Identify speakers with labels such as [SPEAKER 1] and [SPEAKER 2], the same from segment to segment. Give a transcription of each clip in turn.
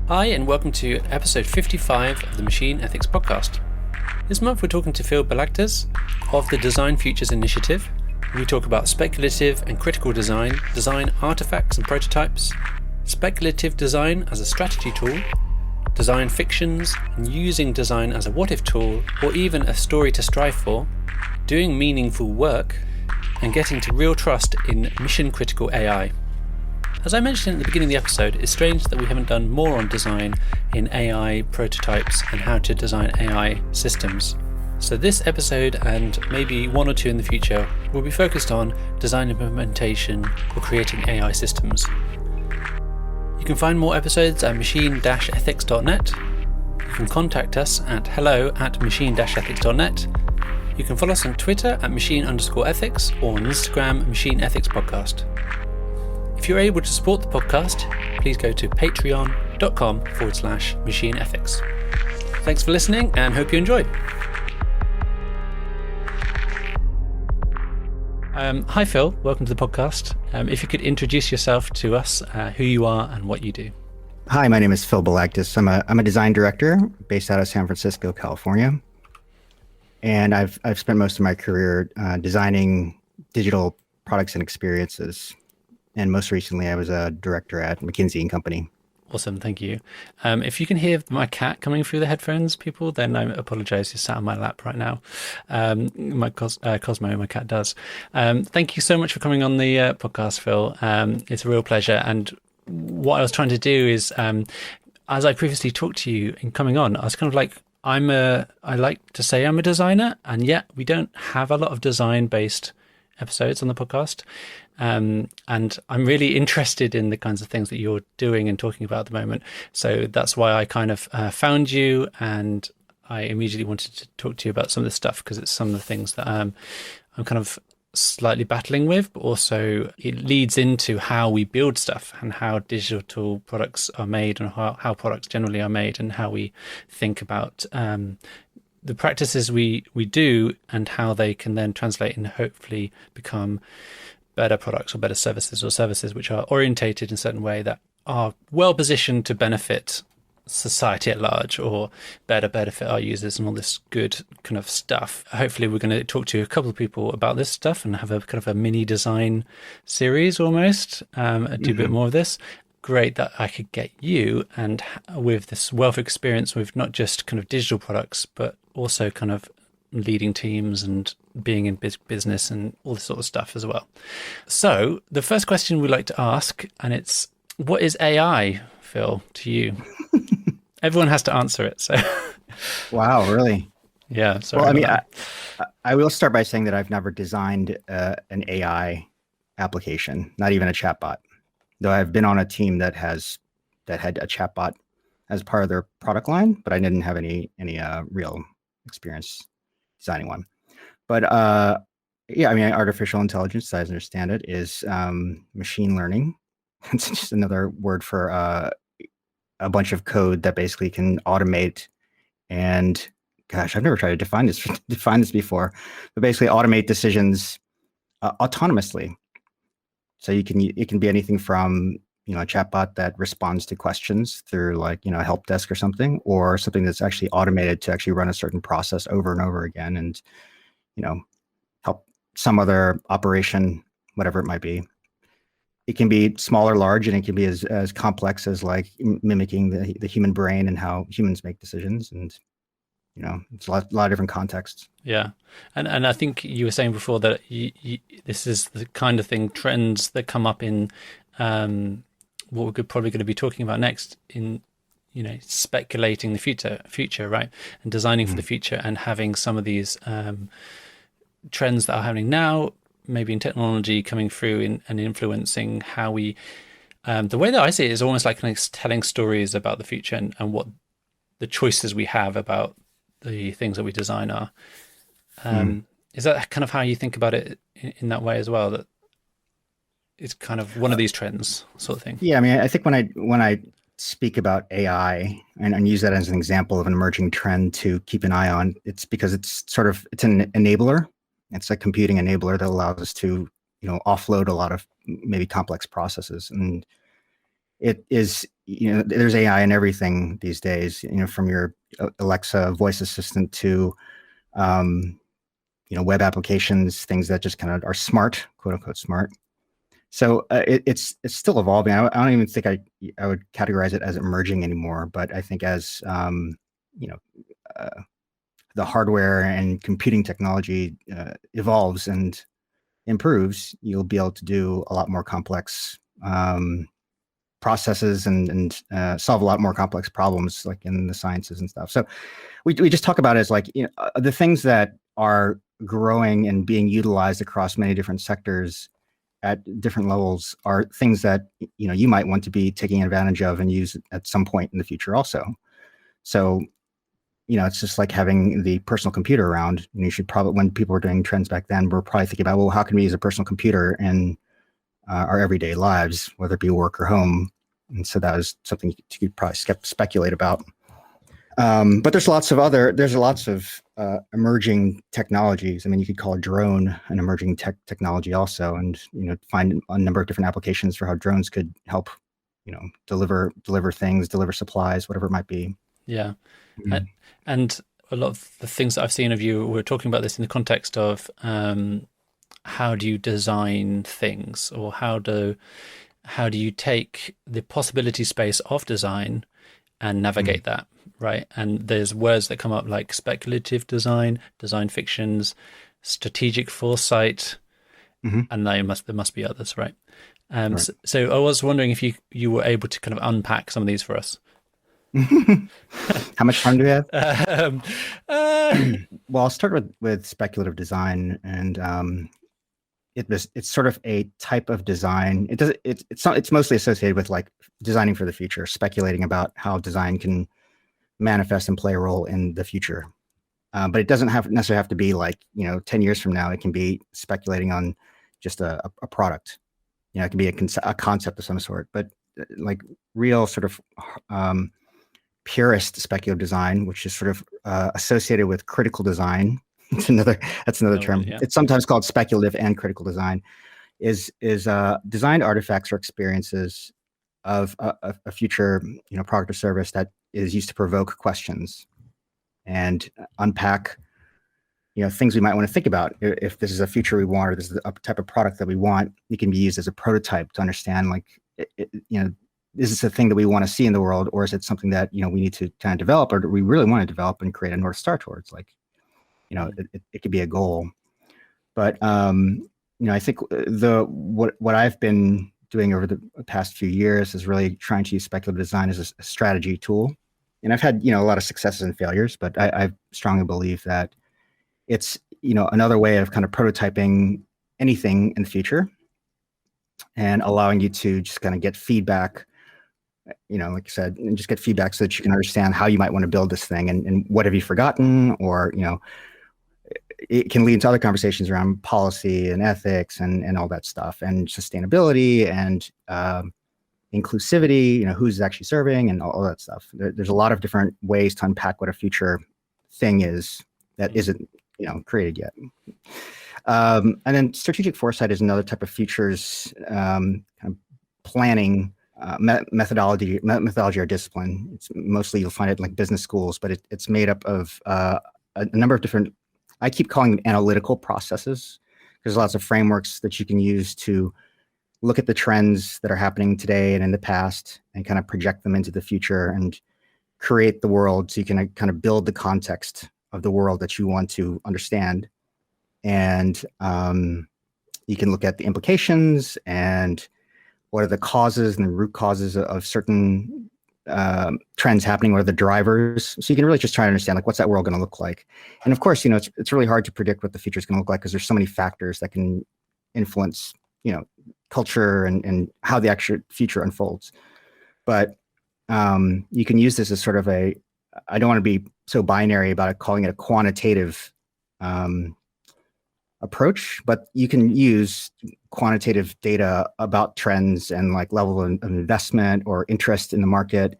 [SPEAKER 1] Hi, and welcome to episode 55 of the Machine Ethics Podcast. This month we're talking to Phil Balagtas of the Design Futures Initiative. We talk about speculative and critical design, design artifacts and prototypes, speculative design as a strategy tool, design fictions and using design as a what-if tool or even a story to strive for, doing meaningful work, and getting to real trust in mission-critical AI. As I mentioned at the beginning of the episode, it's strange that we haven't done more on design in AI prototypes and how to design AI systems. So this episode, and maybe one or two in the future, will be focused on design implementation for creating AI systems. You can find more episodes at machine-ethics.net. You can contact us at hello@machine-ethics.net. You can follow us on Twitter at machine_ethics or on Instagram Machine Ethics Podcast. If you're able to support the podcast, please go to patreon.com/machine ethics. Thanks for listening and hope you enjoy. Hi Phil, welcome to the podcast. If you could introduce yourself to us, who you are and what you do.
[SPEAKER 2] Hi, my name is Phil Balagtas. I'm a design director based out of San Francisco, California. And I've spent most of my career designing digital products and experiences. And most recently, I was a director at McKinsey & Company.
[SPEAKER 1] Awesome, thank you. If you can hear my cat coming through the headphones, people, then I apologize. He's sat on my lap right now. Cosmo, my cat, does. Thank you so much for coming on the podcast, Phil. It's a real pleasure. And what I was trying to do is, as I previously talked to you in coming on, I was kind of like, I like to say I'm a designer, and yet we don't have a lot of design-based episodes on the podcast. And I'm really interested in the kinds of things that you're doing and talking about at the moment. So that's why I kind of found you, and I immediately wanted to talk to you about some of this stuff, because it's some of the things that I'm kind of slightly battling with, but also it leads into how we build stuff and how digital products are made and how products generally are made, and how we think about the practices we do and how they can then translate and hopefully become better products or better services, or services which are orientated in a certain way that are well positioned to benefit society at large, or better benefit our users, and all this good kind of stuff. Hopefully we're going to talk to a couple of people about this stuff and have a kind of a mini design series almost, do a bit more of this. Great that I could get you, and with this wealth of experience with not just kind of digital products, but also kind of leading teams and being in business and all this sort of stuff as well. So the first question we like to ask, and it's, what is AI, Phil, to you? Everyone has to answer it. So,
[SPEAKER 2] Wow, really?
[SPEAKER 1] Yeah. Sorry.
[SPEAKER 2] Well, I mean, I will start by saying that I've never designed an AI application, not even a chatbot. Though I've been on a team that had a chatbot as part of their product line, but I didn't have any real experience designing one. But yeah, I mean, artificial intelligence, as I understand it, is machine learning. It's just another word for a bunch of code that basically can automate. And gosh, I've never tried to define this before, but basically automate decisions autonomously. So it can be anything from, a chatbot that responds to questions through like, a help desk or something, or something that's actually automated to actually run a certain process over and over again, and help some other operation, whatever it might be. It can be small or large, and it can be as complex as like mimicking the human brain and how humans make decisions. And it's a lot of different contexts.
[SPEAKER 1] Yeah. And I think you were saying before that this is the kind of thing, trends that come up in what we're probably going to be talking about next, in speculating the future, right? And designing for the future, and having some of these trends that are happening now, maybe in technology, coming through and influencing how we, the way that I see it is almost like kind of telling stories about the future and what the choices we have about the things that we design are. Is that kind of how you think about it in that way as well? That it's kind of one of these trends sort of thing.
[SPEAKER 2] Yeah, I mean, I think when I speak about AI and use that as an example of an emerging trend to keep an eye on, it's because it's an enabler. It's a computing enabler that allows us to, offload a lot of maybe complex processes. And it is, there's AI in everything these days, from your Alexa voice assistant to, um, web applications, things that just kind of are smart, quote unquote smart. So it's still evolving. I don't even think I would categorize it as emerging anymore, but I think as you know uh, the hardware and computing technology evolves and improves, you'll be able to do a lot more complex processes and solve a lot more complex problems, like in the sciences and stuff. So we just talk about it as like, the things that are growing and being utilized across many different sectors at different levels are things that you might want to be taking advantage of and use at some point in the future also. So it's just like having the personal computer around. You should probably, when people were doing trends back then, we're probably thinking about, well, how can we use a personal computer in our everyday lives, whether it be work or home? And so that was something you could probably speculate about. But there's lots of emerging technologies. I mean, you could call a drone an emerging technology also, and find a number of different applications for how drones could help, deliver things, deliver supplies, whatever it might be.
[SPEAKER 1] Yeah.
[SPEAKER 2] Mm-hmm.
[SPEAKER 1] And a lot of the things that I've seen of you, we're talking about this in the context of how do you design things, or how do you take the possibility space of design and navigate that, right? And there's words that come up like speculative design, design fictions, strategic foresight, and there must be others, right?
[SPEAKER 2] Right.
[SPEAKER 1] So I was wondering if you were able to kind of unpack some of these for us.
[SPEAKER 2] How much time do we have?
[SPEAKER 1] Um,
[SPEAKER 2] Well, I'll start with speculative design, and it's sort of a type of design. It's mostly associated with like designing for the future, speculating about how design can manifest and play a role in the future. But it doesn't necessarily have to be like 10 years from now. It can be speculating on just a product. It can be a concept of some sort. But like real sort of purist speculative design, which is sort of associated with critical design. That's another term.
[SPEAKER 1] Yeah.
[SPEAKER 2] It's sometimes called speculative and critical design. Is designed artifacts or experiences of a future product or service that is used to provoke questions and unpack things we might want to think about. If this is a future we want, or this is a type of product that we want, it can be used as a prototype to understand, like, is this a thing that we want to see in the world, or is it something that we need to kind of develop, or do we really want to develop and create a North Star towards? Like, it could be a goal. But I think what I've been doing over the past few years is really trying to use speculative design as a strategy tool. And I've had a lot of successes and failures, but I strongly believe that it's another way of kind of prototyping anything in the future and allowing you to just kind of get feedback, like I said, and just get feedback so that you can understand how you might want to build this thing, and what have you forgotten, or it can lead into other conversations around policy and ethics and all that stuff, and sustainability and inclusivity, who's actually serving, and all that stuff. There's a lot of different ways to unpack what a future thing is that isn't created yet. And then strategic foresight is another type of futures kind of planning methodology or discipline. It's mostly, you'll find it in like business schools, but it's made up of a number of different, I keep calling them analytical processes. There's lots of frameworks that you can use to look at the trends that are happening today and in the past, and kind of project them into the future and create the world, so you can kind of build the context of the world that you want to understand. And you can look at the implications and what are the causes and the root causes of certain trends happening, what are the drivers. So you can really just try to understand, like, what's that world going to look like? And of course, it's really hard to predict what the future is going to look like, because there's so many factors that can influence, culture and how the actual future unfolds. But you can use this as sort of I don't want to be so binary about it, calling it a quantitative approach, but you can use quantitative data about trends and like level of investment or interest in the market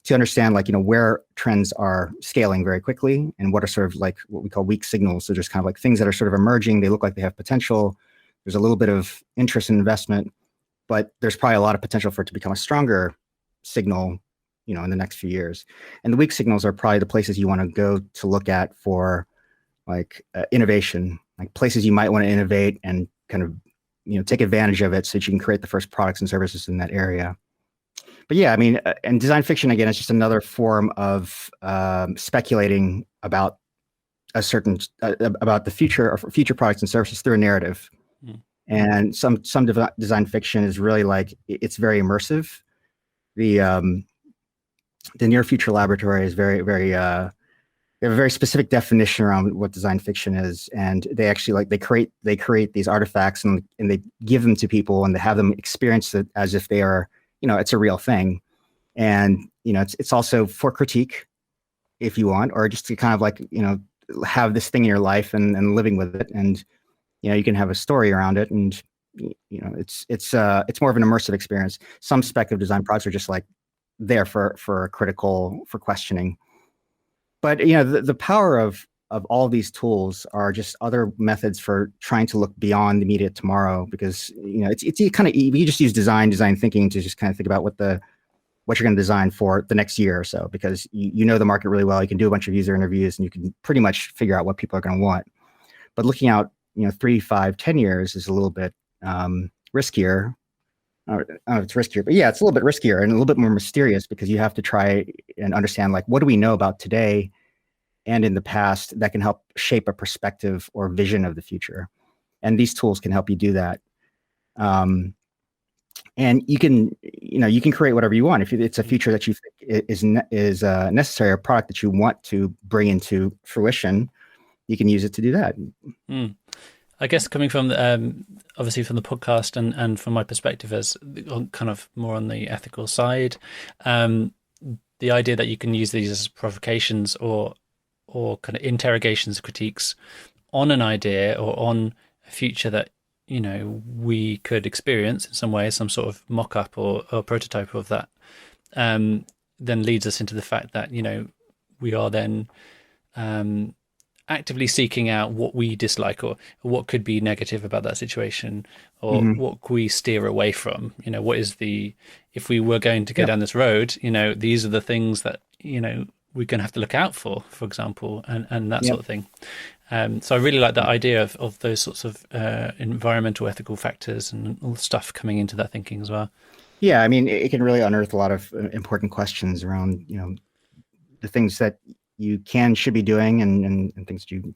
[SPEAKER 2] to understand, like, where trends are scaling very quickly and what are sort of like what we call weak signals. So just kind of like things that are sort of emerging, they look like they have potential. There's a little bit of interest in investment, but there's probably a lot of potential for it to become a stronger signal, in the next few years. And the weak signals are probably the places you want to go to look at for like innovation, like places you might want to innovate and kind of take advantage of it so that you can create the first products and services in that area. But yeah, I mean, and design fiction again is just another form of speculating about a certain about the future or future products and services through a narrative. Mm. And some design fiction is really like it's very immersive. The Near Future Laboratory is very they have a very specific definition around what design fiction is, and they actually like they create these artifacts and they give them to people and they have them experience it as if they are, it's a real thing. And it's also for critique if you want, or just to kind of like have this thing in your life and living with it, and you can have a story around it, and it's more of an immersive experience. Some speculative design products are just like there for questioning. But the power of all these tools are just other methods for trying to look beyond the immediate tomorrow, because it's kind of, you just use design thinking to just kind of think about what you're going to design for the next year or so, because you know the market really well. You can do a bunch of user interviews and you can pretty much figure out what people are going to want. But looking out 3, 5, 10 years is a little bit riskier. I don't know if it's riskier, but yeah, it's a little bit riskier and a little bit more mysterious, because you have to try and understand, like, what do we know about today and in the past that can help shape a perspective or vision of the future. And these tools can help you do that. And you can create whatever you want. If it's a feature that you think is necessary, a product that you want to bring into fruition, you can use it to do that.
[SPEAKER 1] Mm. I guess coming from obviously from the podcast and from my perspective as kind of more on the ethical side, the idea that you can use these as provocations or kind of interrogations, critiques on an idea or on a future that we could experience in some way, some sort of mock-up or prototype of that, then leads us into the fact that we are then actively seeking out what we dislike or what could be negative about that situation, or what can we steer away from. What is if we were going to go down this road, these are the things that we're going to have to look out for example, and that sort of thing. So I really like that idea of those sorts of environmental ethical factors and all the stuff coming into that thinking as well.
[SPEAKER 2] Yeah, I mean, it can really unearth a lot of important questions around the things that you should be doing and things you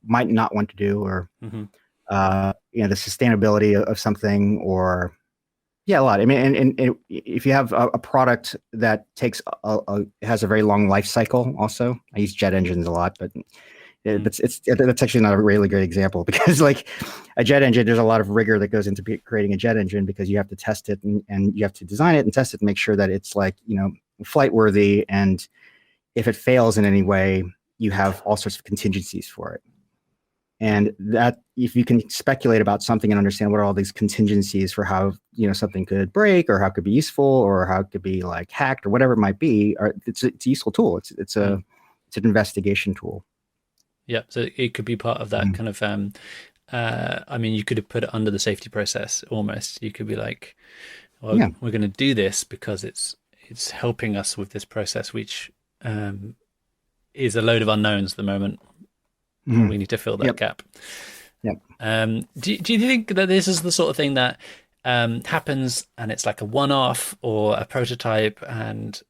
[SPEAKER 2] might not want to do, or the sustainability of something, or a lot. I mean, and if you have a product that has a very long life cycle, also, I use jet engines a lot, but that's actually not a really great example, because like a jet engine, there's a lot of rigor that goes into creating a jet engine, because you have to test it and you have to design it and test it and make sure that it's like flight worthy, and if it fails in any way, you have all sorts of contingencies for it. And that, if you can speculate about something and understand what are all these contingencies for how something could break, or how it could be useful, or how it could be like hacked, or whatever it might be, it's a useful tool. It's an investigation tool.
[SPEAKER 1] Yeah, so it could be part of that kind of. I mean, you could have put it under the safety process almost. You could be like, well, we're going to do this because it's helping us with this process, which is a load of unknowns at the moment. We need to fill that gap.
[SPEAKER 2] Yep.
[SPEAKER 1] Do you think that this is the sort of thing that happens and it's like a one-off or a prototype, and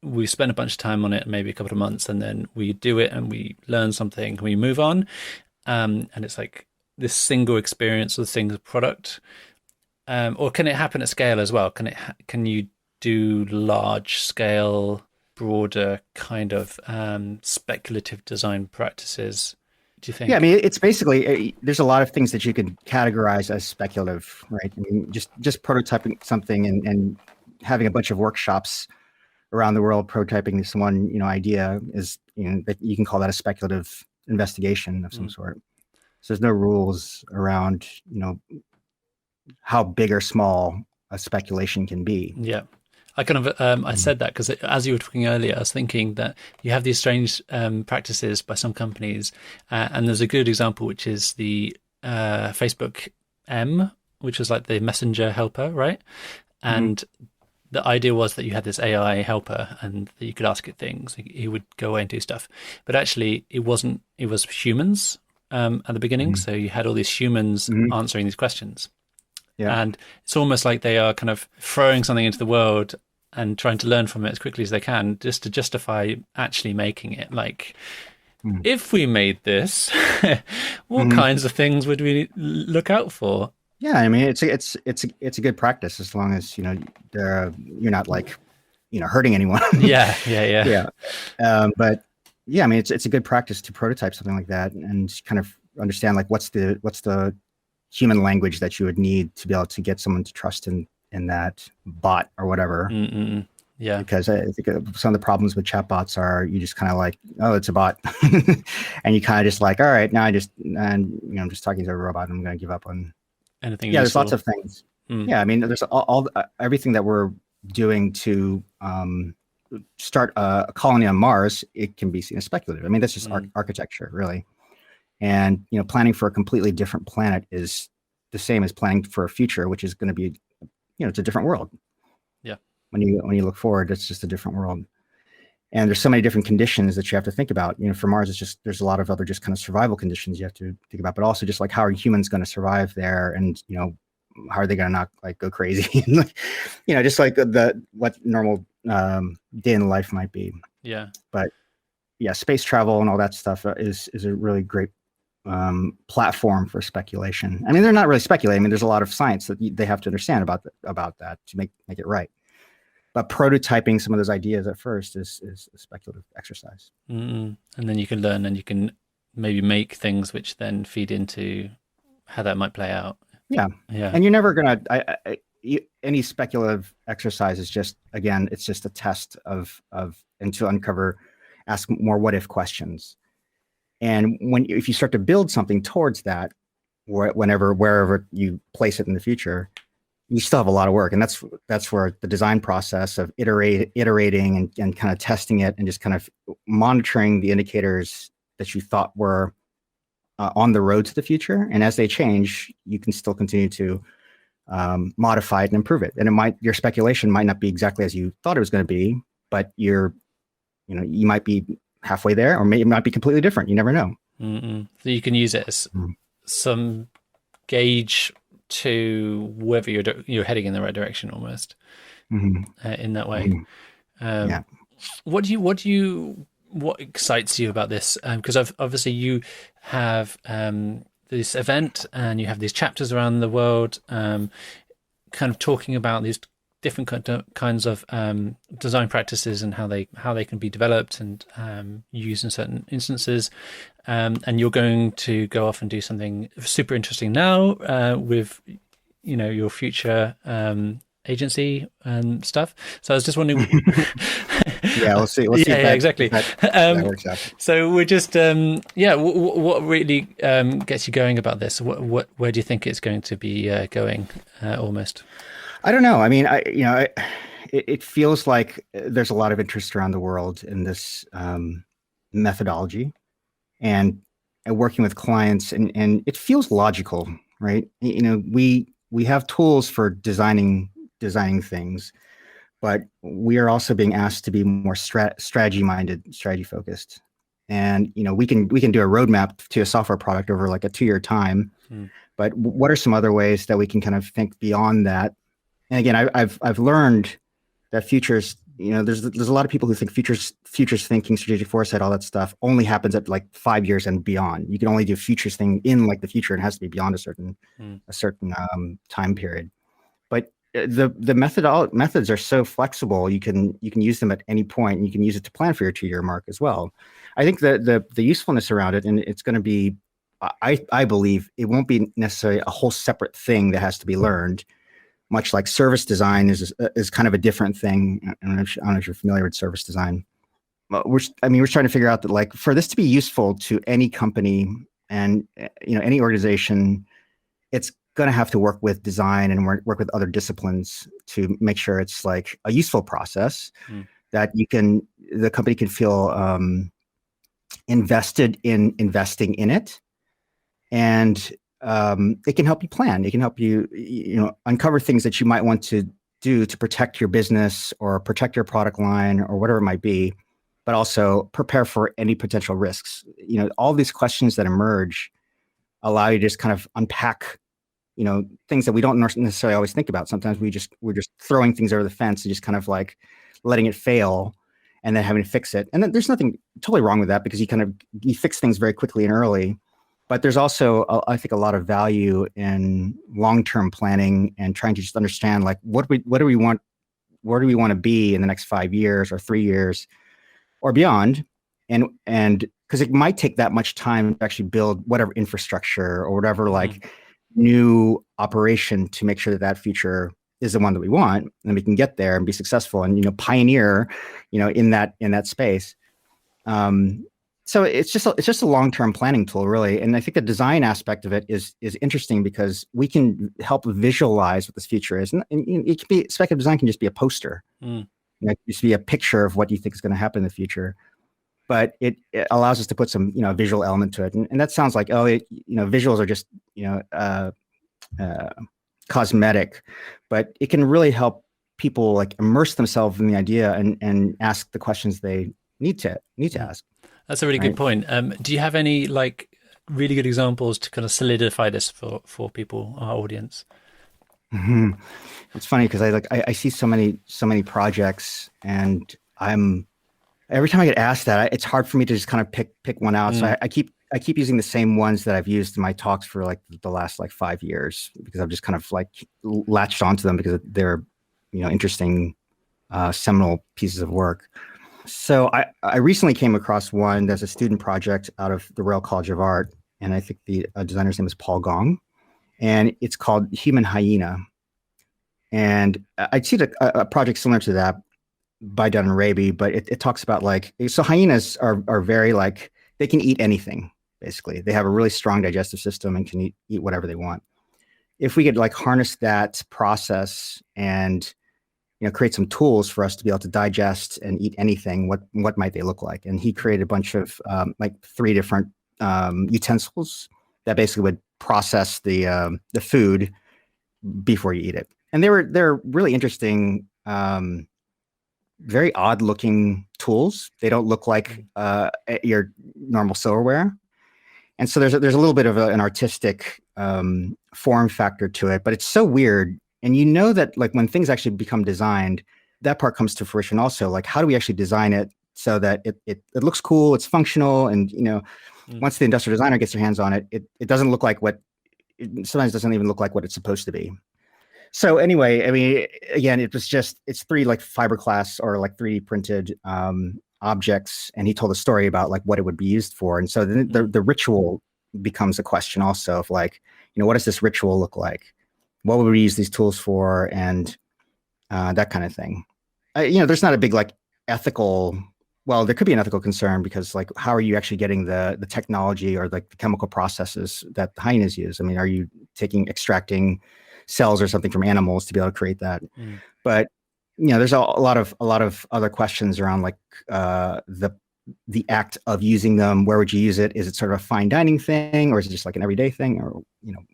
[SPEAKER 1] we spend a bunch of time on it, maybe a couple of months, and then we do it and we learn something and we move on, and it's like this single experience or single product, or can it happen at scale as well? Can you do large scale, broader kind of speculative design practices? Do you think?
[SPEAKER 2] Yeah, I mean, it's basically there's a lot of things that you can categorize as speculative, right? I mean, just prototyping something and having a bunch of workshops around the world prototyping this one idea is that you can call that a speculative investigation of some sort. So there's no rules around how big or small a speculation can be.
[SPEAKER 1] Yeah. I kind of I said that because as you were talking earlier, I was thinking that you have these strange practices by some companies, and there's a good example, which is the Facebook M, which was like the messenger helper, right? And the idea was that you had this AI helper and that you could ask it things. He would go away and do stuff, but actually it wasn't. It was humans at the beginning.
[SPEAKER 2] Mhm.
[SPEAKER 1] So you had all these humans
[SPEAKER 2] Mhm.
[SPEAKER 1] answering these questions,
[SPEAKER 2] Yeah.
[SPEAKER 1] and it's almost like they are kind of throwing something into the world and trying to learn from it as quickly as they can, just to justify actually making it. Like,
[SPEAKER 2] Mhm.
[SPEAKER 1] if we made this, what
[SPEAKER 2] Mhm.
[SPEAKER 1] kinds of things would we look out for?
[SPEAKER 2] Yeah, I mean, it's a good practice as long as you're not like hurting anyone.
[SPEAKER 1] Yeah, yeah, yeah.
[SPEAKER 2] Yeah, but yeah, I mean, it's a good practice to prototype something like that and kind of understand like what's the human language that you would need to be able to get someone to trust in that bot or whatever.
[SPEAKER 1] Mm-mm. Yeah.
[SPEAKER 2] Because I think some of the problems with chatbots are you just kind of like, oh, it's a bot, and you kind of just like, all right, now I'm just talking to a robot. I'm going to give up on.
[SPEAKER 1] Anything
[SPEAKER 2] Yeah, there's lots
[SPEAKER 1] useful?
[SPEAKER 2] of things.
[SPEAKER 1] Mm,
[SPEAKER 2] Yeah, I mean, there's all everything that we're doing to start a colony on Mars. It can be seen as speculative. I mean, that's just
[SPEAKER 1] mm,
[SPEAKER 2] architecture, really. And planning for a completely different planet is the same as planning for a future, which is going to be, it's a different world.
[SPEAKER 1] yeah.
[SPEAKER 2] When you look forward, it's just a different world. And there's so many different conditions that you have to think about. For Mars, it's just there's a lot of other just kind of survival conditions you have to think about, but also just like how are humans going to survive there, and how are they going to not like go crazy, and just like the what normal day in the life might be.
[SPEAKER 1] Yeah.
[SPEAKER 2] But yeah, space travel and all that stuff is a really great platform for speculation. I mean, they're not really speculating. I mean, there's a lot of science that they have to understand about that to make it right. But prototyping some of those ideas at first is a speculative exercise.
[SPEAKER 1] Mm-mm. And then you can learn and you can maybe make things which then feed into how that might play out.
[SPEAKER 2] Yeah,
[SPEAKER 1] Yeah.
[SPEAKER 2] and you're never gonna. Any speculative exercise is just again, it's just a test of and to uncover, ask more what if questions. And if you start to build something towards that, wherever you place it in the future, you still have a lot of work, and that's where the design process of iterating and kind of testing it and just kind of monitoring the indicators that you thought were on the road to the future, and as they change, you can still continue to modify it and improve it. And your speculation might not be exactly as you thought it was going to be, but you might be halfway there, or maybe it might be completely different. You never know.
[SPEAKER 1] Mm-mm. So you can use it as some gauge to whether you're heading in the right direction almost
[SPEAKER 2] Mm-hmm.
[SPEAKER 1] in that way.
[SPEAKER 2] Mm-hmm. Yeah.
[SPEAKER 1] What excites you about this? Because obviously you have this event and you have these chapters around the world, kind of talking about these different kinds of design practices and how they can be developed and used in certain instances. And you're going to go off and do something super interesting now with your future agency and stuff. So I was just wondering.
[SPEAKER 2] Yeah, we'll see. We'll see
[SPEAKER 1] Yeah,
[SPEAKER 2] if
[SPEAKER 1] yeah, exactly.
[SPEAKER 2] that works out.
[SPEAKER 1] So we're just, yeah. What really gets you going about this? Where do you think it's going to be going? Almost.
[SPEAKER 2] I don't know. I mean, it feels like there's a lot of interest around the world in this methodology, and working with clients, and it feels logical, right? We have tools for designing things, but we are also being asked to be more strategy minded, strategy focused. And we can do a roadmap to a software product over like a 2-year time. But what are some other ways that we can kind of think beyond that? And again, I've learned that futures, there's a lot of people who think futures thinking, strategic foresight, all that stuff only happens at like 5 years and beyond. You can only do futures thing in like the future, and it has to be beyond a certain time period. But the methods are so flexible. You can use them at any point, and you can use it to plan for your 2-year mark as well. I think the usefulness around it, and it's going to be, I believe it won't be necessarily a whole separate thing that has to be learned. Much like service design is kind of a different thing. I don't know if you're familiar with service design. But we're trying to figure out that, like, for this to be useful to any company and any organization, it's going to have to work with design and work with other disciplines to make sure it's like a useful process that the company can feel invested in investing in it, and it can help you plan. It can help you uncover things that you might want to do to protect your business or protect your product line or whatever it might be, but also prepare for any potential risks. All these questions that emerge allow you to just kind of unpack, things that we don't necessarily always think about. Sometimes we're just throwing things over the fence and just kind of like letting it fail and then having to fix it. And then there's nothing totally wrong with that, because you fix things very quickly and early. But there's also, I think, a lot of value in long-term planning and trying to just understand, like, what do we want? Where do we want to be in the next 5 years or 3 years or beyond? And because it might take that much time to actually build whatever infrastructure or whatever like new operation to make sure that future is the one that we want, and we can get there and be successful and pioneer in that space. So it's just a long-term planning tool, really. And I think the design aspect of it is interesting, because we can help visualize what this future is. And it can be, speculative design can just be a poster. It can just be a picture of what you think is going to happen in the future. But it allows us to put some visual element to it. And that sounds like, visuals are just cosmetic, but it can really help people like immerse themselves in the idea and ask the questions they need to ask.
[SPEAKER 1] That's a really good point. Do you have any like really good examples to kind of solidify this for people, our audience?
[SPEAKER 2] Mm-hmm. It's funny because I see so many projects, and every time I get asked that, it's hard for me to just kind of pick one out. So I keep using the same ones that I've used in my talks for like the last like 5 years, because I've just kind of like latched onto them because they're interesting seminal pieces of work. So I recently came across one that's a student project out of the Royal College of Art, and I think the designer's name is Paul Gong, and it's called Human Hyena. And I'd seen a project similar to that by Dun and Raby, but it talks about so hyenas are very like, they can eat anything, basically. They have a really strong digestive system and can eat whatever they want. If we could like harness that process and create some tools for us to be able to digest and eat anything, what might they look like? And he created a bunch of like 3 different utensils that basically would process the food before you eat it. And they're really interesting, very odd looking tools. They don't look like your normal silverware. And so there's a little bit of an artistic form factor to it, but it's so weird. And that like when things actually become designed, that part comes to fruition also. Like, how do we actually design it so that it looks cool, it's functional, and once the industrial designer gets their hands on it, it doesn't look like sometimes doesn't even look like what it's supposed to be. So anyway, I mean, again, it's 3 like fiberglass or like 3D printed objects, and he told a story about like what it would be used for. And so the ritual becomes a question also of like, what does this ritual look like? What would we use these tools for? And that kind of thing. There's not a big like ethical, well, there could be an ethical concern, because like, how are you actually getting the technology or like the chemical processes that the hyenas use? I mean, are you extracting cells or something from animals to be able to create that? But there's a lot of other questions around like the act of using them. Where would you use it? Is it sort of a fine dining thing, or is it just like an everyday thing, or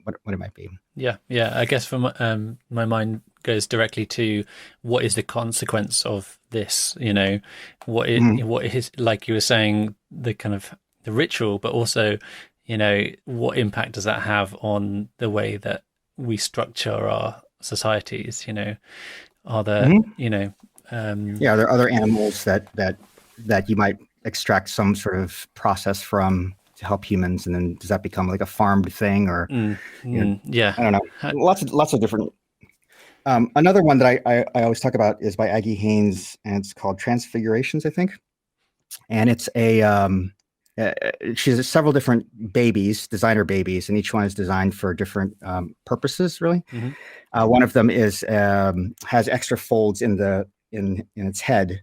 [SPEAKER 2] what it might be?
[SPEAKER 1] Yeah. I guess from my mind goes directly to what is the consequence of this? What is, like you were saying, the kind of the ritual, but also what impact does that have on the way that we structure our societies? Are there are there other animals that you might extract some sort of process from to help humans, and then does that become like a farmed thing, or I don't know, lots of different. Another one that I always talk about is by Aggie Haynes, and it's called Transfigurations, I think. And it's she has several different babies, designer babies, and each one is designed for different purposes, really. One of them has extra folds in its head,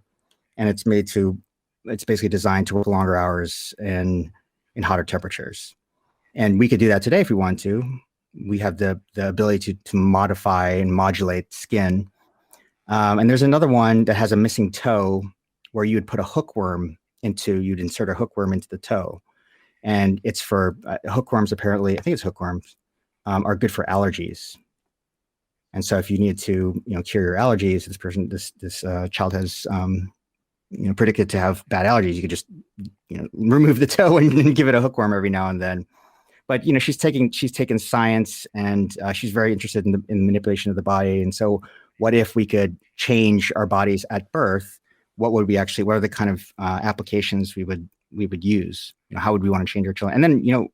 [SPEAKER 1] and it's basically designed to work longer hours and in hotter temperatures. And we could do that today if we want to. We have the ability to modify and modulate skin. And there's another one that has a missing toe, where you would put you'd insert a hookworm into the toe. And it's for hookworms, apparently, I think it's hookworms, are good for allergies.
[SPEAKER 2] And so if you need to, cure your allergies, this child has, predicted to have bad allergies, you could just, remove the toe and give it a hookworm every now and then. But she's taken science, and she's very interested in the manipulation of the body. And so, what if we could change our bodies at birth? What are the kind of applications we would use? How would we want to change our children? And then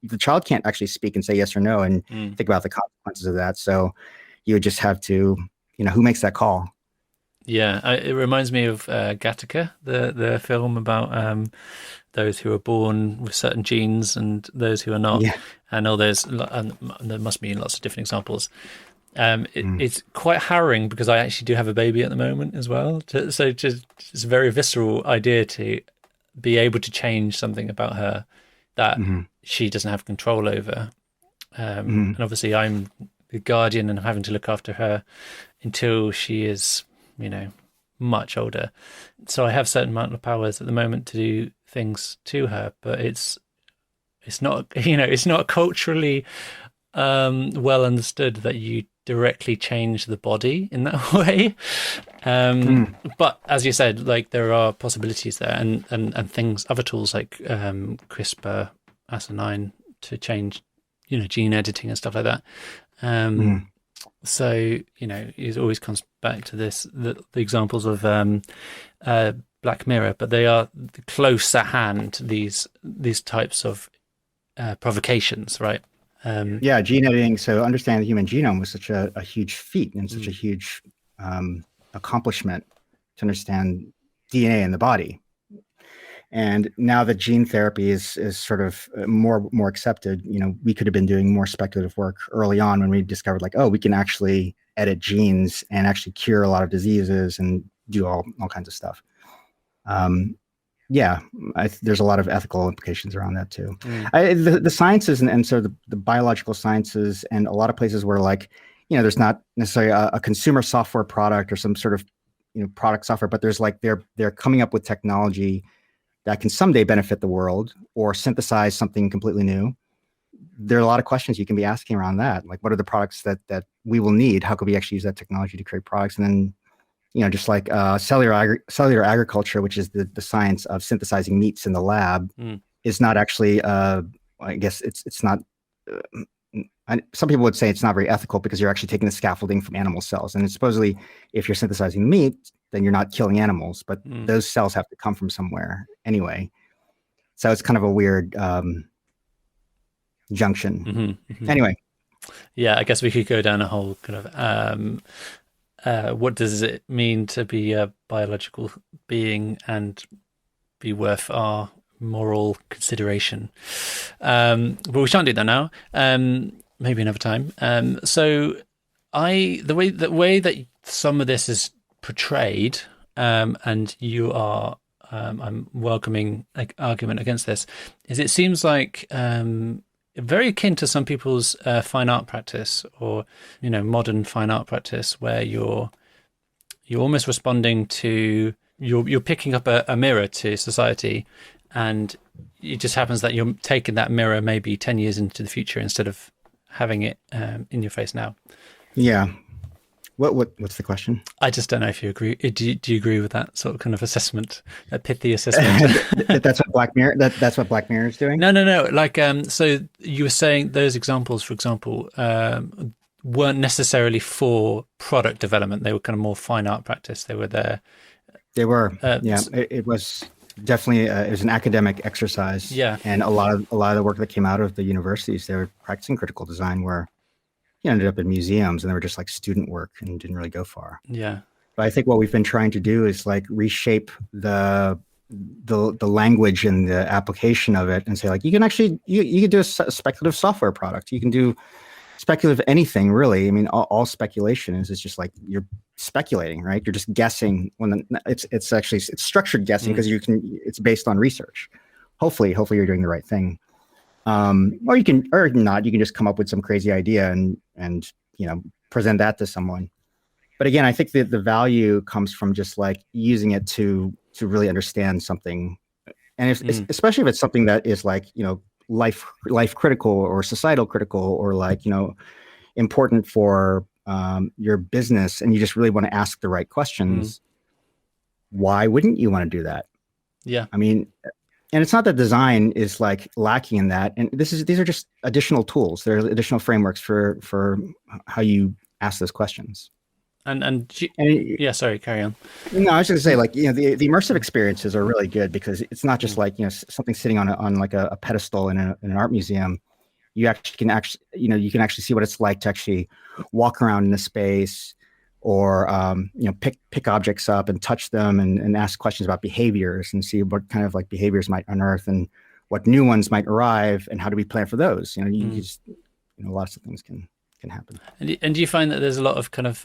[SPEAKER 2] the child can't actually speak and say yes or no, and think about the consequences of that. So you would just have to, who makes that call?
[SPEAKER 1] Yeah, it reminds me of Gattaca, the film about those who are born with certain genes and those who are not.
[SPEAKER 2] Yeah.
[SPEAKER 1] And there must be lots of different examples. It's quite harrowing because I actually do have a baby at the moment as well. It's a very visceral idea to be able to change something about her that she doesn't have control over. And obviously I'm the guardian and I'm having to look after her until she is, much older. So I have certain amount of powers at the moment to do things to her, but it's not, it's not culturally well understood that you directly change the body in that way. But as you said, like there are possibilities there, and things, other tools like CRISPR, Cas9 to change, gene editing and stuff like that. So, it always comes back to the examples of Black Mirror, but they are close at hand, these types of provocations, right?
[SPEAKER 2] Gene editing. So understanding the human genome was such a huge feat and such a huge accomplishment to understand DNA in the body. And now that gene therapy is sort of more accepted, we could have been doing more speculative work early on when we discovered we can actually edit genes and actually cure a lot of diseases and do all kinds of stuff. There's a lot of ethical implications around that too. The sciences and so the biological sciences, and a lot of places where there's not necessarily a consumer software product or some sort of product software, but there's they're coming up with technology that can someday benefit the world or synthesize something completely new. There are a lot of questions you can be asking around that. Like, what are the products that we will need? How could we actually use that technology to create products? And then, just like cellular agriculture, which is the science of synthesizing meats in the lab, is not actually, I guess it's not, some people would say it's not very ethical because you're actually taking the scaffolding from animal cells. And supposedly, if you're synthesizing meat, then you're not killing animals, but those cells have to come from somewhere anyway. So it's kind of a weird junction. Anyway.
[SPEAKER 1] Yeah, I guess we could go down a whole kind of what does it mean to be a biological being and be worth our moral consideration. But we shan't do that now. Maybe another time. So the way that some of this is portrayed, and you are, I'm welcoming argument against this, is it seems like very akin to some people's fine art practice, or modern fine art practice, where you're almost responding to, you're picking up a mirror to society, and it just happens that you're taking that mirror maybe 10 years into the future instead of having it in your face now.
[SPEAKER 2] Yeah. What's the question?
[SPEAKER 1] I just don't know if you agree. Do you agree with that sort of kind of assessment, that pithy assessment?
[SPEAKER 2] That's what Black Mirror. That's what Black Mirror is doing.
[SPEAKER 1] No. Like, so you were saying those examples, for example, weren't necessarily for product development. They were kind of more fine art practice. They were there.
[SPEAKER 2] They were. It was definitely it was an academic exercise.
[SPEAKER 1] Yeah,
[SPEAKER 2] and a lot of the work that came out of the universities, they were practicing critical design, where ended up in museums, and they were just like student work and didn't really go far.
[SPEAKER 1] Yeah.
[SPEAKER 2] But I think what we've been trying to do is reshape the language and the application of it, and say you can actually you can do a speculative software product. You can do speculative anything, really. I mean, all speculation is just you're speculating, right? You're just guessing when it's actually structured guessing, because it's based on research. Hopefully you're doing the right thing. Or you can, or not, you can just come up with some crazy idea and present that to someone. But again, I think that the value comes from just using it to really understand something. And especially if it's something that is life critical or societal critical, or important for your business and you just really want to ask the right
[SPEAKER 1] Mm.
[SPEAKER 2] questions, why wouldn't you want to do that?
[SPEAKER 1] Yeah.
[SPEAKER 2] I mean, and it's not that design is like lacking in that. And these are just additional tools. They're additional frameworks for how you ask those questions. And
[SPEAKER 1] yeah, sorry, carry on.
[SPEAKER 2] no, I was just gonna say, like, the immersive experiences are really good because it's not just
[SPEAKER 1] Mm.
[SPEAKER 2] like, something sitting on like a pedestal in an art museum. You actually can actually, you can actually see what it's like to actually walk around in a space, or pick objects up and touch them, and ask questions about behaviors and see what kind of like behaviors might unearth, and what new ones might arrive, and how do we plan for those. You
[SPEAKER 1] Mm.
[SPEAKER 2] just, lots of things can happen.
[SPEAKER 1] And do you find that there's a lot of kind of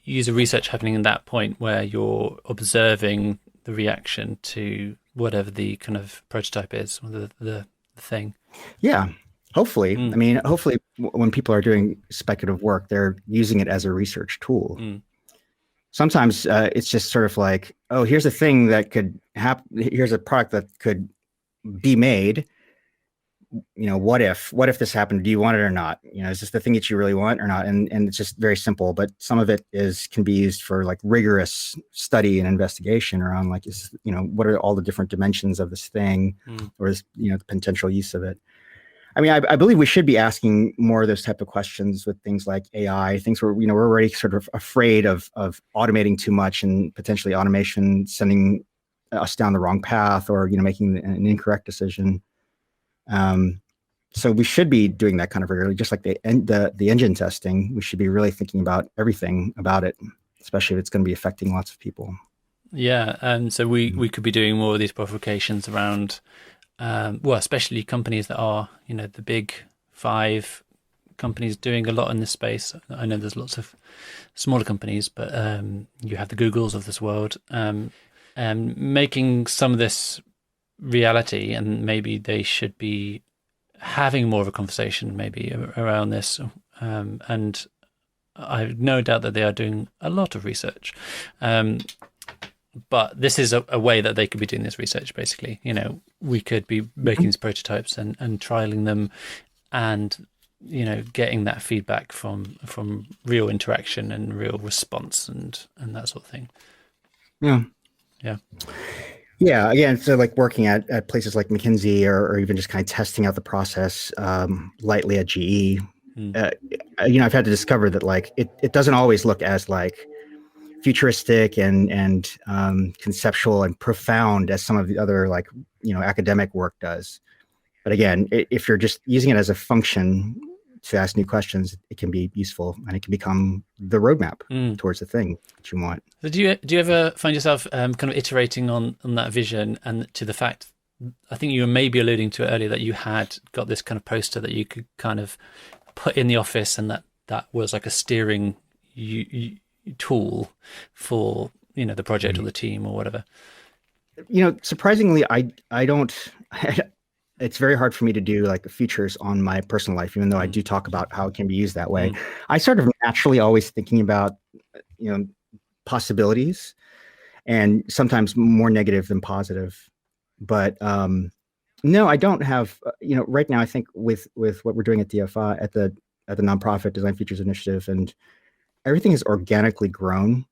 [SPEAKER 1] user research happening in that point where you're observing the reaction to whatever the kind of prototype is, or the thing?
[SPEAKER 2] Yeah. Hopefully. I
[SPEAKER 1] Mm.
[SPEAKER 2] mean, hopefully when people are doing speculative work, they're using it as a research tool.
[SPEAKER 1] Mm.
[SPEAKER 2] Sometimes it's just sort of like, oh, here's a thing that could happen. Here's a product that could be made. What if this happened? Do you want it or not? Is this the thing that you really want or not? And it's just very simple, but some of it can be used for like rigorous study and investigation around like, what are all the different dimensions of this thing,
[SPEAKER 1] Mm.
[SPEAKER 2] or the potential use of it. I mean, I believe we should be asking more of those type of questions with things like AI, things where, we're already sort of afraid of automating too much, and potentially automation sending us down the wrong path, or, making an incorrect decision. So we should be doing that kind of regularly, just like the engine testing. We should be really thinking about everything about it, especially if it's going to be affecting lots of people.
[SPEAKER 1] Yeah, and so we could be doing more of these provocations around, well, especially companies that are, the big five companies doing a lot in this space. I know there's lots of smaller companies, but you have the Googles of this world, and making some of this reality, and maybe they should be having more of a conversation maybe around this. And I have no doubt that they are doing a lot of research. But this is a way that they could be doing this research, basically. We could be making these prototypes and trialing them, and getting that feedback from real interaction and real response, and that sort of thing.
[SPEAKER 2] Yeah.
[SPEAKER 1] Yeah.
[SPEAKER 2] Yeah. Again, so like working at places like McKinsey, or even just kind of testing out the process lightly at GE.
[SPEAKER 1] Mm.
[SPEAKER 2] I've had to discover that like it doesn't always look as like futuristic and conceptual and profound as some of the other like academic work does. But again, if you're just using it as a function to ask new questions, it can be useful, and it can become the roadmap towards the thing that you want.
[SPEAKER 1] So do you ever find yourself kind of iterating on that vision, and to the fact, I think you were maybe alluding to it earlier, that you had got this kind of poster that you could kind of put in the office, and that was like a steering tool for the project or the team or whatever?
[SPEAKER 2] Surprisingly, I don't. It's very hard for me to do like features on my personal life, even though I do talk about how it can be used that way. I sort of naturally always thinking about possibilities, and sometimes more negative than positive. But no, I don't have. Right now, I think with what we're doing at DFI, at the nonprofit Design Features Initiative, and everything has organically grown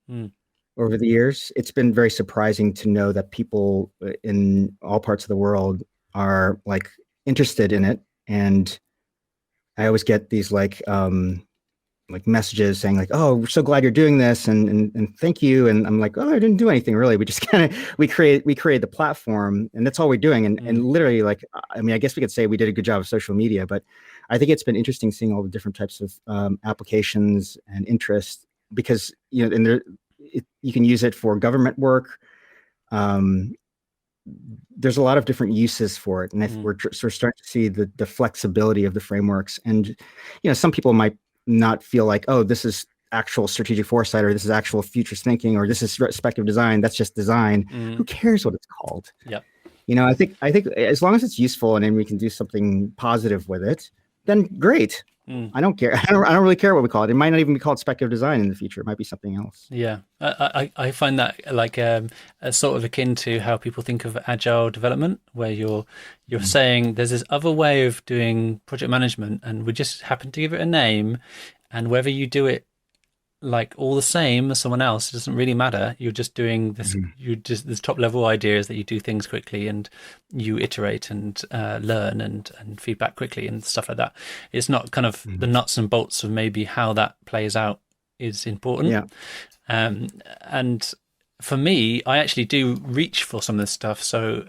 [SPEAKER 2] over the years. It's been very surprising to know that people in all parts of the world are like interested in it. And I always get these like messages saying like, "Oh, we're so glad you're doing this, and thank you." And I'm like, "Oh, I didn't do anything really. We just kind of we created the platform, and that's all we're doing." And literally, like, I mean, I guess we could say we did a good job of social media, but I think it's been interesting seeing all the different types of applications and interest, because and you can use it for government work. There's a lot of different uses for it, and we're sort of starting to see the flexibility of the frameworks. And some people might not feel like, oh, this is actual strategic foresight, or this is actual futures thinking, or this is speculative design. That's just design. Who cares what it's called?
[SPEAKER 1] Yeah.
[SPEAKER 2] I think as long as it's useful and then we can do something positive with it, then great. I don't care. I don't really care what we call it. It might not even be called speculative design in the future. It might be something else.
[SPEAKER 1] Yeah, I find that like sort of akin to how people think of agile development, where you're saying there's this other way of doing project management, and we just happen to give it a name, And whether you do it like all the same as someone else, it doesn't really matter. You're just doing this.
[SPEAKER 2] Mhm.
[SPEAKER 1] You just this top level idea is that you do things quickly and you iterate and learn and feedback quickly and stuff like that. It's not kind of the
[SPEAKER 2] Mhm.
[SPEAKER 1] nuts and bolts of maybe how that plays out is important.
[SPEAKER 2] Yeah.
[SPEAKER 1] And for me, I actually do reach for some of this stuff. So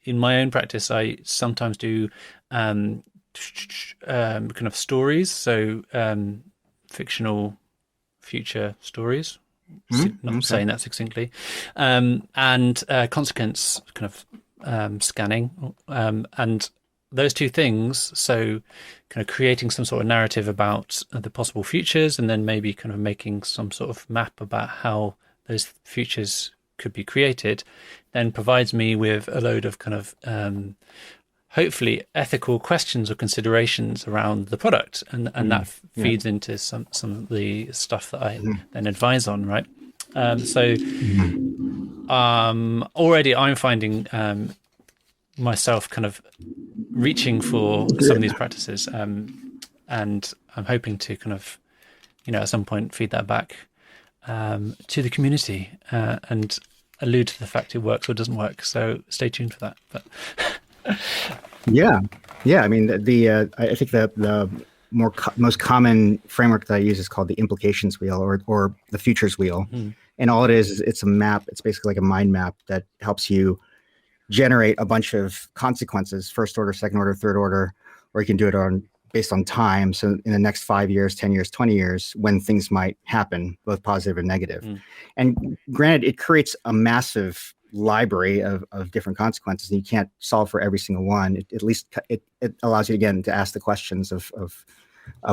[SPEAKER 1] in my own practice, I sometimes do kind of stories. So fictional future stories, not
[SPEAKER 2] Okay.
[SPEAKER 1] saying that succinctly, and consequence kind of scanning, and those two things. So, kind of creating some sort of narrative about the possible futures, and then maybe kind of making some sort of map about how those futures could be created, then provides me with a load of kind of hopefully ethical questions or considerations around the product, and that
[SPEAKER 2] Yeah.
[SPEAKER 1] feeds into some of the stuff that I
[SPEAKER 2] Mhm.
[SPEAKER 1] then advise on, right? So
[SPEAKER 2] Mhm.
[SPEAKER 1] already I'm finding myself kind of reaching for some of these practices, and I'm hoping to kind of at some point feed that back to the community and allude to the fact it works or doesn't work. So stay tuned for that. But
[SPEAKER 2] Yeah, yeah. I mean, I think the most common framework that I use is called the implications wheel, or the futures wheel.
[SPEAKER 1] hmm,
[SPEAKER 2] And all it is it's a map. It's basically like a mind map that helps you generate a bunch of consequences, first order, second order, third order, or you can do it on based on time. So in the next 5 years, 10 years, 20 years, when things might happen, both positive and negative.
[SPEAKER 1] hmm,
[SPEAKER 2] And granted, it creates a massive library of different consequences, and you can't solve for every single one. At least it allows you again to ask the questions of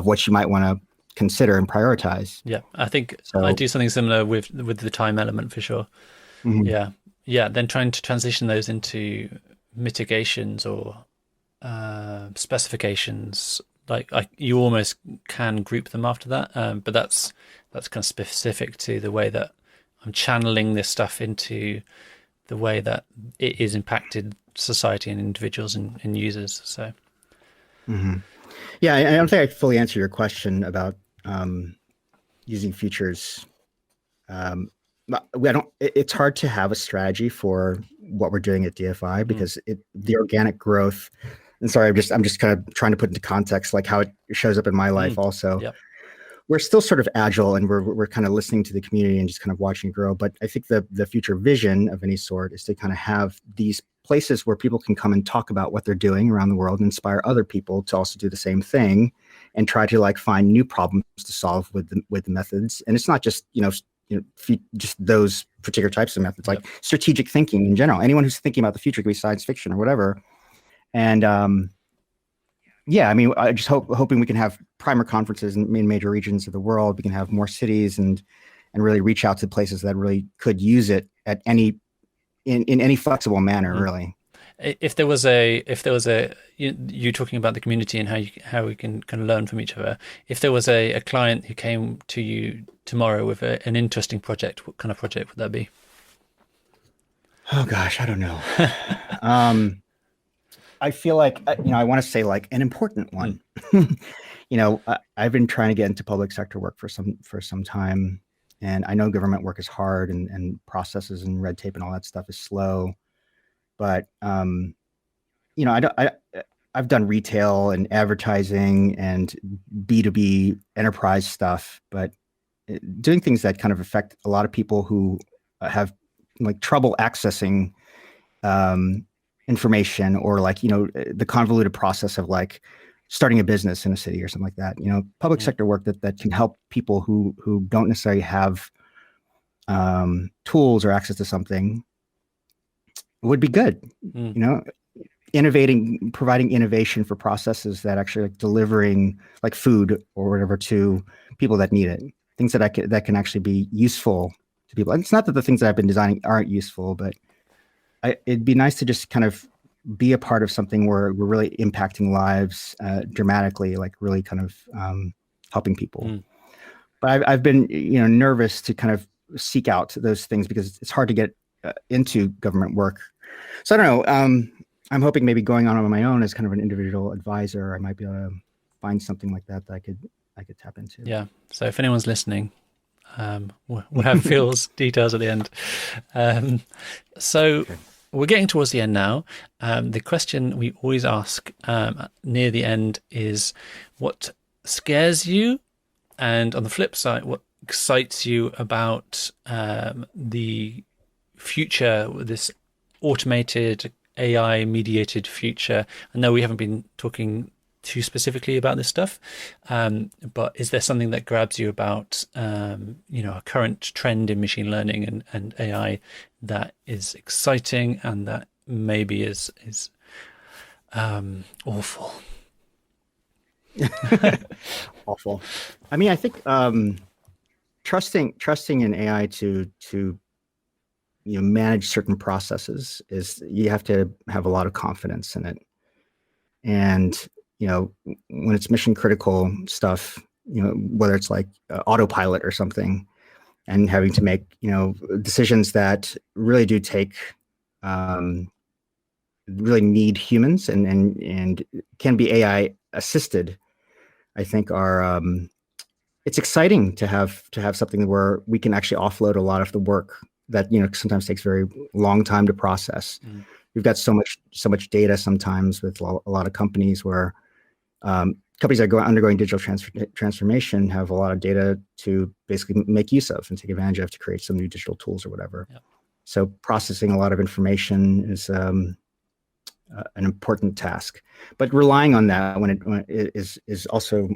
[SPEAKER 2] what you might want to consider and prioritize.
[SPEAKER 1] yeah, I think I
[SPEAKER 2] So
[SPEAKER 1] do something similar with the time element for sure.
[SPEAKER 2] mhm.
[SPEAKER 1] Yeah, yeah. Then trying to transition those into mitigations or specifications. You almost can group them after that, but that's kind of specific to the way that I'm channeling this stuff into the way that it is impacted society and individuals and users. So
[SPEAKER 2] Mhm. Yeah, I don't think I fully answered your question about um, using futures. Um, we don't. It's hard to have a strategy for what we're doing at DFI
[SPEAKER 1] mm,
[SPEAKER 2] because the organic growth. And sorry, I'm just kind of trying to put into context like how it shows up in my life.
[SPEAKER 1] mm,
[SPEAKER 2] Also,
[SPEAKER 1] yeah,
[SPEAKER 2] we're still sort of agile and we're kind of listening to the community and just kind of watching it grow. But I think the future vision of any sort is to kind of have these places where people can come and talk about what they're doing around the world and inspire other people to also do the same thing and try to like find new problems to solve with the methods. And it's not just just those particular types of methods,
[SPEAKER 1] yeah,
[SPEAKER 2] like strategic thinking in general. Anyone who's thinking about the future could be science fiction or whatever. And yeah, I mean, I just hoping we can have primer conferences in major regions of the world. We can have more cities and really reach out to places that really could use it at in any flexible manner,
[SPEAKER 1] mm.
[SPEAKER 2] really.
[SPEAKER 1] If there was a you talking about the community and how we can kind of learn from each other. If there was a client who came to you tomorrow with an interesting project, what kind of project would that be?
[SPEAKER 2] Oh gosh, I don't know. Um, I feel like I want to say like an important
[SPEAKER 1] Mm,
[SPEAKER 2] one. I've been trying to get into public sector work for some time, and I know government work is hard and processes and red tape and all that stuff is slow. But I don't. I've done retail and advertising and B2B enterprise stuff, but doing things that kind of affect a lot of people who have like trouble accessing um, information or like the convoluted process of like starting a business in a city or something like that. Public
[SPEAKER 1] mm,
[SPEAKER 2] sector work that can help people who don't necessarily have tools or access to something would be good.
[SPEAKER 1] mm,
[SPEAKER 2] You know, innovating, providing innovation for processes that actually like delivering like food or whatever to people that need it. Things that can actually be useful to people. And it's not that the things that I've been designing aren't useful, but it'd be nice to just kind of be a part of something where we're really impacting lives dramatically, like really kind of helping people.
[SPEAKER 1] mm,
[SPEAKER 2] But I've been nervous to kind of seek out those things because it's hard to get into government work. So I don't know. I'm hoping maybe going on my own as kind of an individual advisor, I might be able to find something like that I could tap into.
[SPEAKER 1] Yeah. So if anyone's listening, we'll have Phil's details at the end. So
[SPEAKER 2] Okay.
[SPEAKER 1] we're getting towards the end now. The question we always ask near the end is, what scares you? And on the flip side, what excites you about the future, this automated AI mediated future? I know we haven't been talking too specifically about this stuff, but is there something that grabs you about a current trend in machine learning and AI that is exciting and that maybe is awful?
[SPEAKER 2] Awful. I mean, I think trusting in AI to manage certain processes is, you have to have a lot of confidence in it. And when it's mission critical stuff, whether it's like autopilot or something, and having to make decisions that really do take really need humans and can be AI assisted, I think are it's exciting to have something where we can actually offload a lot of the work that sometimes takes very long time to process. We've got so much data sometimes with a lot of companies where companies that are undergoing digital transformation have a lot of data to basically make use of and take advantage of to create some new digital tools or whatever.
[SPEAKER 1] Yep.
[SPEAKER 2] So processing a lot of information is an important task, but relying on that when it is also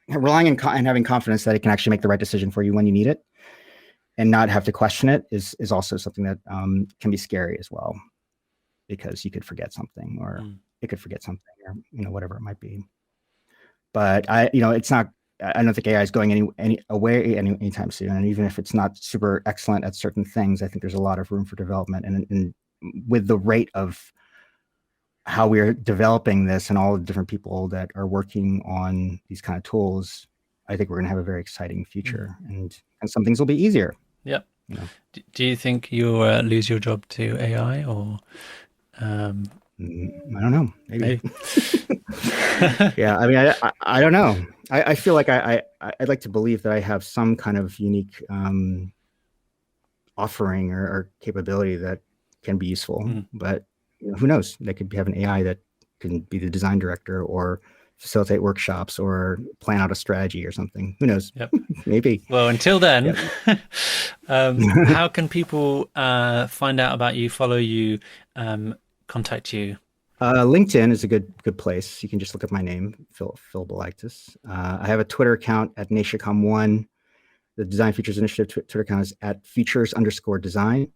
[SPEAKER 2] relying and having confidence that it can actually make the right decision for you when you need it, and not have to question it is also something that can be scary as well, because you could forget something, or it could forget something, or whatever it might be. But it's not. I don't think AI is going anytime soon. And even if it's not super excellent at certain things, I think there's a lot of room for development. And with the rate of how we're developing this and all the different people that are working on these kind of tools, I think we're going to have a very exciting future, and some things will be easier.
[SPEAKER 1] Yep. Do you think you'll lose your job to AI, or?
[SPEAKER 2] I don't know. Maybe. Yeah. I mean, I don't know. I feel like I'd like to believe that I have some kind of unique offering or capability that can be useful, but who knows? They could have an AI that can be the design director or facilitate workshops or plan out a strategy or something. Who knows?
[SPEAKER 1] Yep.
[SPEAKER 2] Maybe.
[SPEAKER 1] Well, until then, how can people find out about you, follow you, contact you?
[SPEAKER 2] LinkedIn is a good place. You can just look up my name, Phil Balagtas. I have a Twitter account at NatiaCom1. The Design Futures Initiative Twitter account is at futures_design.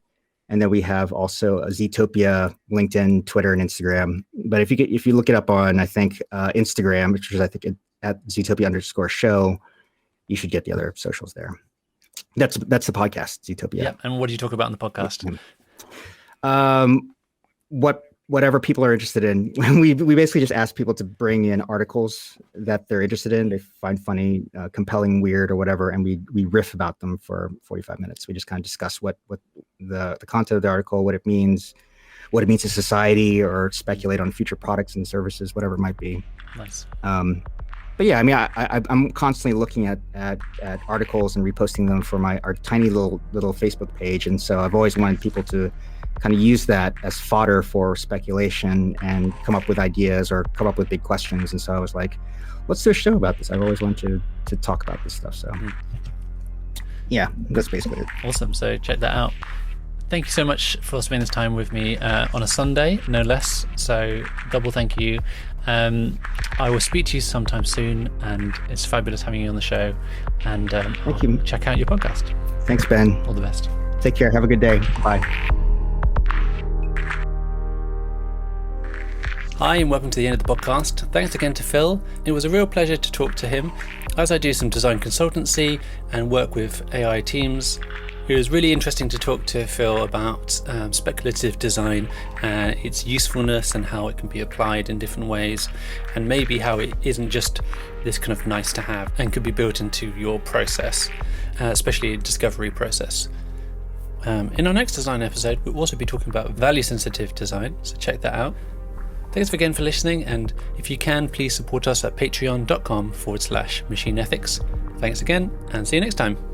[SPEAKER 2] And then we have also a Zootopia, LinkedIn, Twitter, and Instagram. But if you look it up on, I think, Instagram, which is, I think, at Zootopia_show, you should get the other socials there. That's the podcast, Zootopia.
[SPEAKER 1] Yeah. And what do you talk about in the podcast?
[SPEAKER 2] Whatever people are interested in. We basically just ask people to bring in articles that they're interested in, they find funny, compelling, weird, or whatever, and we riff about them for 45 minutes. We just kind of discuss what the content of the article, what it means to society, or speculate on future products and services, whatever it might be.
[SPEAKER 1] Nice.
[SPEAKER 2] But yeah, I mean, I'm constantly looking at articles and reposting them for our tiny little Facebook page, and so I've always wanted people to kind of use that as fodder for speculation and come up with ideas or come up with big questions. And so I was like, let's do a show about this. I've always wanted to talk about this stuff. So yeah, that's basically it.
[SPEAKER 1] Awesome. So check that out. Thank you so much for spending this time with me on a Sunday, no less. So double thank you. I will speak to you sometime soon, and it's fabulous having you on the show. And
[SPEAKER 2] thank you.
[SPEAKER 1] Check out your podcast.
[SPEAKER 2] Thanks, Ben.
[SPEAKER 1] All the best.
[SPEAKER 2] Take care. Have a good day. Bye.
[SPEAKER 1] Hi, and welcome to the end of the podcast. Thanks again to Phil. It was a real pleasure to talk to him. As I do some design consultancy and work with AI teams, it was really interesting to talk to Phil about speculative design and its usefulness and how it can be applied in different ways, and maybe how it isn't just this kind of nice to have and could be built into your process, especially discovery process. In our next design episode, we'll also be talking about value sensitive design, so check that out. Thanks again for listening, and if you can, please support us at patreon.com/machine ethics. Thanks again, and see you next time.